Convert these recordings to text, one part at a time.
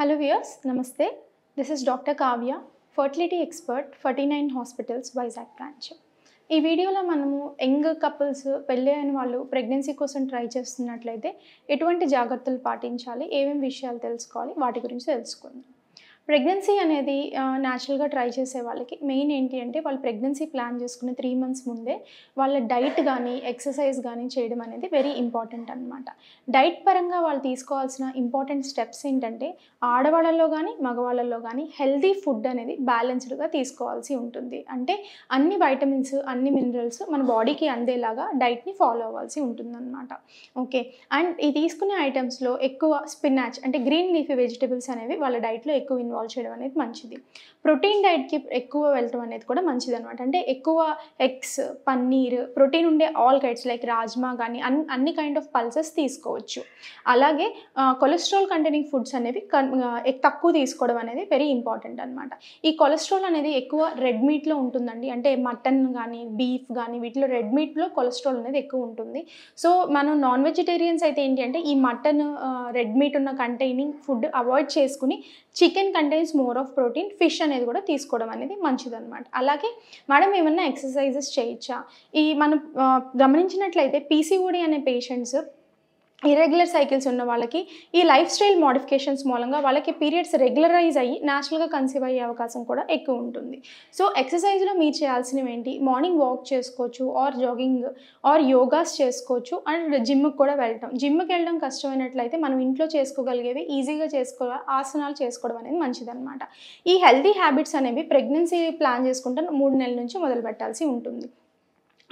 Hello viewers, Namaste. This is Dr. Kavya, fertility expert, 49 Hospitals, Vizag branch. ఈ వీడియోలో మనము young couples పెళ్ళి అయిన వాళ్ళు ప్రెగ్నెన్సీ కోసం ట్రై చేస్తున్నట్లయితే ఎటువంటి జాగ్రత్తలు పాటించాలి, ఏమేమి విషయాలు తెలుసుకోవాలి, వాటి గురించి తెలుసుకుందాం. ప్రెగ్నెన్సీ అనేది న్యాచురల్గా ట్రై చేసే వాళ్ళకి మెయిన్ ఏంటి అంటే వాళ్ళు ప్రెగ్నెన్సీ ప్లాన్ చేసుకునే 3 months ముందే వాళ్ళ డైట్ కానీ ఎక్సర్సైజ్ కానీ చేయడం అనేది వెరీ ఇంపార్టెంట్ అనమాట. డైట్ పరంగా వాళ్ళు తీసుకోవాల్సిన ఇంపార్టెంట్ స్టెప్స్ ఏంటంటే ఆడవాళ్ళలో కానీ మగవాళ్ళలో కానీ హెల్దీ ఫుడ్ అనేది బ్యాలెన్స్డ్గా తీసుకోవాల్సి ఉంటుంది. అంటే అన్ని వైటమిన్స్ అన్ని మినరల్స్ మన బాడీకి అందేలాగా డైట్ని ఫాలో అవ్వాల్సి ఉంటుందన్నమాట. ఓకే, అండ్ ఈ తీసుకునే ఐటమ్స్లో ఎక్కువ స్పినాచ్ అంటే గ్రీన్ లీఫీ వెజిటబుల్స్ అనేవి వాళ్ళ డైట్లో ఎక్కువ ఇన్వాల్వ్ చేయడం అనేది మంచిది. ప్రోటీన్ డైట్కి ఎక్కువ వెళ్ళటం అనేది కూడా మంచిది అనమాట. అంటే ఎక్కువ ఎగ్స్, పన్నీర్, ప్రోటీన్ ఉండే ఆల్ కైట్స్ లైక్ రాజ్మా కానీ అన్ని కైండ్ ఆఫ్ పల్సెస్ తీసుకోవచ్చు. అలాగే కొలెస్ట్రాల్ కంటైనింగ్ ఫుడ్స్ అనేవి తక్కువ తీసుకోవడం అనేది వెరీ ఇంపార్టెంట్ అనమాట. ఈ కొలెస్ట్రాల్ అనేది ఎక్కువ రెడ్ మీట్లో ఉంటుందండి. అంటే మటన్ కానీ బీఫ్ కానీ వీటిలో రెడ్ మీట్లో కొలెస్ట్రాల్ అనేది ఎక్కువ ఉంటుంది. సో మనం నాన్ వెజిటేరియన్స్ అయితే ఏంటి అంటే ఈ మటన్ రెడ్ మీట్ ఉన్న కంటైనింగ్ ఫుడ్ అవాయిడ్ చేసుకుని chicken contains more of protein, fish అనేది కూడా తీసుకోవడం అనేది మంచిదన్నమాట. అలాగే మేడం ఏమన్నా ఎక్సర్సైజెస్ చేయొచ్చా? ఈ మనం గమనించినట్లయితే పీసీఓడి అనే పేషెంట్స్ ఇర్రెగ్యులర్ సైకిల్స్ ఉన్న వాళ్ళకి ఈ లైఫ్ స్టైల్ మోడిఫికేషన్స్ మూలంగా వాళ్ళకి పీరియడ్స్ రెగ్యులరైజ్ అయ్యి న్యాచురల్గా కన్సీవ్ అయ్యే అవకాశం కూడా ఎక్కువ ఉంటుంది. సో ఎక్సర్సైజ్లో మీరు చేయాల్సినవి ఏంటి? మార్నింగ్ వాక్ చేసుకోవచ్చు, ఆర్ జాగింగ్, ఆర్ యోగాస్ చేసుకోవచ్చు, అండ్ జిమ్కి కూడా వెళ్ళటం. జిమ్కి వెళ్ళడం కష్టమైనట్లయితే మనం ఇంట్లో చేసుకోగలిగేవి ఈజీగా ఆసనాలు చేసుకోవడం అనేది మంచిదన్నమాట. ఈ హెల్తీ హ్యాబిట్స్ అనేవి ప్రెగ్నెన్సీ ప్లాన్ చేసుకుంటే 3 నెలల నుంచి మొదలు పెట్టాల్సి ఉంటుంది.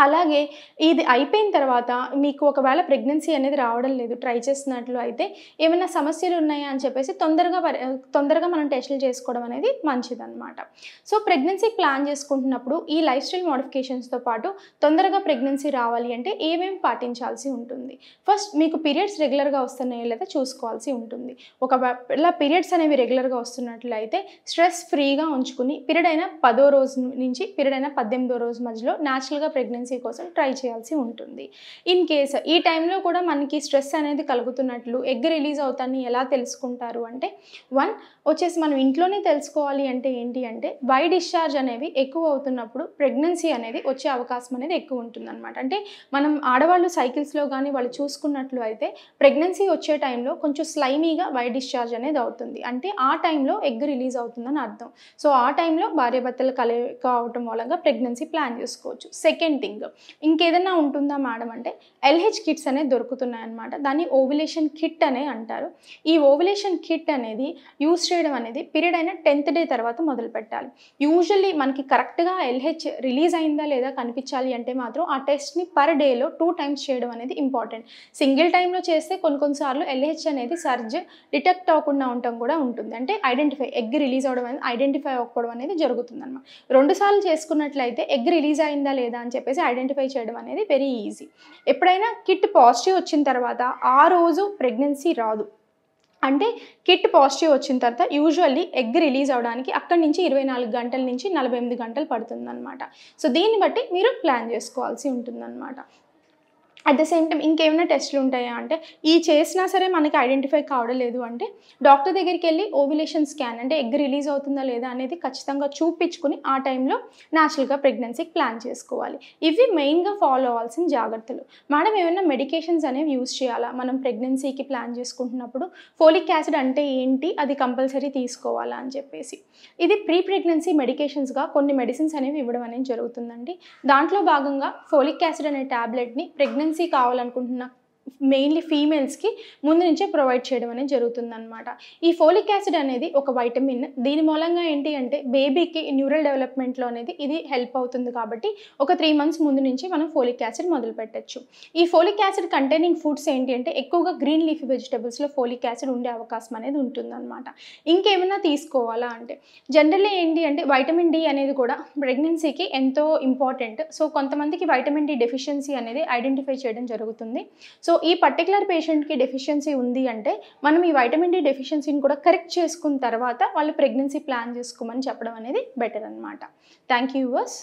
అలాగే ఇది అయిపోయిన తర్వాత మీకు ఒకవేళ ప్రెగ్నెన్సీ అనేది రావడం లేదు, ట్రై చేస్తున్నట్లు అయితే ఏమైనా సమస్యలు ఉన్నాయా అని చెప్పేసి తొందరగా మనం టెస్టులు చేసుకోవడం అనేది మంచిదన్నమాట. సో ప్రెగ్నెన్సీ ప్లాన్ చేసుకుంటున్నప్పుడు ఈ లైఫ్ స్టైల్ మోడిఫికేషన్స్తో పాటు తొందరగా ప్రెగ్నెన్సీ రావాలి అంటే ఏమేమి పాటించాల్సి ఉంటుంది? ఫస్ట్ మీకు పీరియడ్స్ రెగ్యులర్గా వస్తున్నాయో లేదా చూసుకోవాల్సి ఉంటుంది. ఒకవేళ పీరియడ్స్ అనేవి రెగ్యులర్గా వస్తున్నట్లయితే స్ట్రెస్ ఫ్రీగా ఉంచుకుని పీరియడ్ అయిన 10వ రోజు నుంచి పీరియడ్ అయిన 18వ రోజు మధ్యలో న్యాచురల్గా ప్రెగ్నెన్సీ కోసం ట్రై చేయాల్సి ఉంటుంది. ఇన్ కేస్ ఈ టైంలో కూడా మనకి స్ట్రెస్ అనేది కలుగుతున్నట్లు ఎగ్ రిలీజ్ అవుతాన్ని ఎలా తెలుసుకుంటారు అంటే, 1 వచ్చేసి మనం ఇంట్లోనే తెలుసుకోవాలి అంటే ఏంటి అంటే వై డిశ్చార్జ్ అనేవి ఎక్కువ అవుతున్నప్పుడు ప్రెగ్నెన్సీ అనేది వచ్చే అవకాశం అనేది ఎక్కువ ఉంటుందన్నమాట. అంటే మనం ఆడవాళ్ళు సైకిల్స్లో కానీ వాళ్ళు చూసుకున్నట్లు అయితే ప్రెగ్నెన్సీ వచ్చే టైంలో కొంచెం స్లైమీగా వై డిశ్చార్జ్ అనేది అవుతుంది. అంటే ఆ టైంలో ఎగ్ రిలీజ్ అవుతుందని అర్థం. సో ఆ టైంలో భార్యాభర్తలు కలయిక అవటం మూలంగా ప్రెగ్నెన్సీ ప్లాన్ చేసుకోవచ్చు. సెకండ్ థింగ్, ఇంకేదన్నా ఉంటుందా మేడం అంటే ఎల్హెచ్ కిట్స్ అనేది దొరుకుతున్నాయన్నమాట. దాన్ని ఓవ్యులేషన్ కిట్ అనే అంటారు. ఈ ఓవ్యులేషన్ కిట్ అనేది యూజ్ చేయడం అనేది పీరియడ్ అయిన 10th డే తర్వాత మొదలు పెట్టాలి. యూజువల్లీ మనకి కరెక్ట్గా ఎల్హెచ్ రిలీజ్ అయిందా లేదా కనిపించాలి అంటే మాత్రం ఆ టెస్ట్ని పర్ డేలో 2 times చేయడం అనేది ఇంపార్టెంట్. సింగిల్ టైంలో చేస్తే కొన్నిసార్లు ఎల్హెచ్ అనేది సర్జ్ డిటెక్ట్ అవ్వకుండా ఉండటం కూడా ఉంటుంది. అంటే ఎగ్ రిలీజ్ అవ్వడం అనేది ఐడెంటిఫై అవ్వకపోవడం అనేది జరుగుతుంది అనమాట. 2 సార్లు చేసుకున్నట్లయితే ఎగ్ రిలీజ్ అయిందా లేదా అని చెప్పేసి ఐడెంటిఫై చేయడం అనేది వెరీ ఈజీ. ఎప్పుడైనా కిట్ పాజిటివ్ వచ్చిన తర్వాత ఆ రోజు ప్రెగ్నెన్సీ రాదు. అంటే కిట్ పాజిటివ్ వచ్చిన తర్వాత యూజువల్లీ ఎగ్ రిలీజ్ అవ్వడానికి అక్కడి నుంచి 24 గంటల నుంచి 48 గంటలు పడుతుందన్నమాట. సో దీన్ని బట్టి మీరు ప్లాన్ చేసుకోవాల్సి ఉంటుందన్నమాట. అట్ ద సేమ్ టైం ఇంకేమైనా టెస్టులు ఉంటాయా అంటే ఈ చేసినా సరే మనకి ఐడెంటిఫై కావడం లేదు అంటే డాక్టర్ దగ్గరికి వెళ్ళి ఓవ్యులేషన్ స్కాన్ అంటే ఎగ్ రిలీజ్ అవుతుందా లేదా అనేది ఖచ్చితంగా చూపించుకుని ఆ టైంలో న్యాచురల్గా ప్రెగ్నెన్సీకి ప్లాన్ చేసుకోవాలి. ఇవి మెయిన్గా ఫాలో అవ్వాల్సిన జాగ్రత్తలు. మేడం ఏమైనా మెడికేషన్స్ అనేవి యూజ్ చేయాలా మనం ప్రెగ్నెన్సీకి ప్లాన్ చేసుకుంటున్నప్పుడు? ఫోలిక్ యాసిడ్ అంటే ఏంటి, అది కంపల్సరీ తీసుకోవాలా అని చెప్పేసి ఇది ప్రీ ప్రెగ్నెన్సీ మెడికేషన్స్గా కొన్ని మెడిసిన్స్ అనేవి ఇవ్వడం అనేది జరుగుతుందండి. దాంట్లో భాగంగా ఫోలిక్ యాసిడ్ అనే ట్యాబ్లెట్ని ప్రెగ్నెన్సీ కావాలనుకుంటున్న మెయిన్లీ ఫీమేల్స్కి ముందు నుంచే ప్రొవైడ్ చేయడం అనేది జరుగుతుందన్నమాట. ఈ ఫోలిక్ యాసిడ్ అనేది ఒక వైటమిన్. దీని మూలంగా ఏంటి అంటే బేబీకి న్యూరల్ డెవలప్మెంట్లో అనేది ఇది హెల్ప్ అవుతుంది. కాబట్టి ఒక 3 months ముందు నుంచి మనం ఫోలిక్ యాసిడ్ మొదలు పెట్టచ్చు. ఈ ఫోలిక్ యాసిడ్ కంటైనింగ్ ఫుడ్స్ ఏంటి అంటే ఎక్కువగా గ్రీన్ లీఫీ వెజిటబుల్స్లో ఫోలిక్ యాసిడ్ ఉండే అవకాశం అనేది ఉంటుందన్నమాట. ఇంకేమైనా తీసుకోవాలా అంటే జనరల్లీ ఏంటి అంటే వైటమిన్ డి అనేది కూడా ప్రెగ్నెన్సీకి ఎంతో ఇంపార్టెంట్. సో కొంతమందికి వైటమిన్ డి డెఫిషియన్సీ అనేది ఐడెంటిఫై చేయడం జరుగుతుంది. సో ఈ పర్టికులర్ పేషెంట్కి డెఫిషియన్సీ ఉంది అంటే మనం ఈ వైటమిన్ డి డెఫిషియన్సీని కూడా కరెక్ట్ చేసుకున్న తర్వాత వాళ్ళు ప్రెగ్నెన్సీ ప్లాన్ చేసుకోమని చెప్పడం అనేది బెటర్ అనమాట. Thank you yours.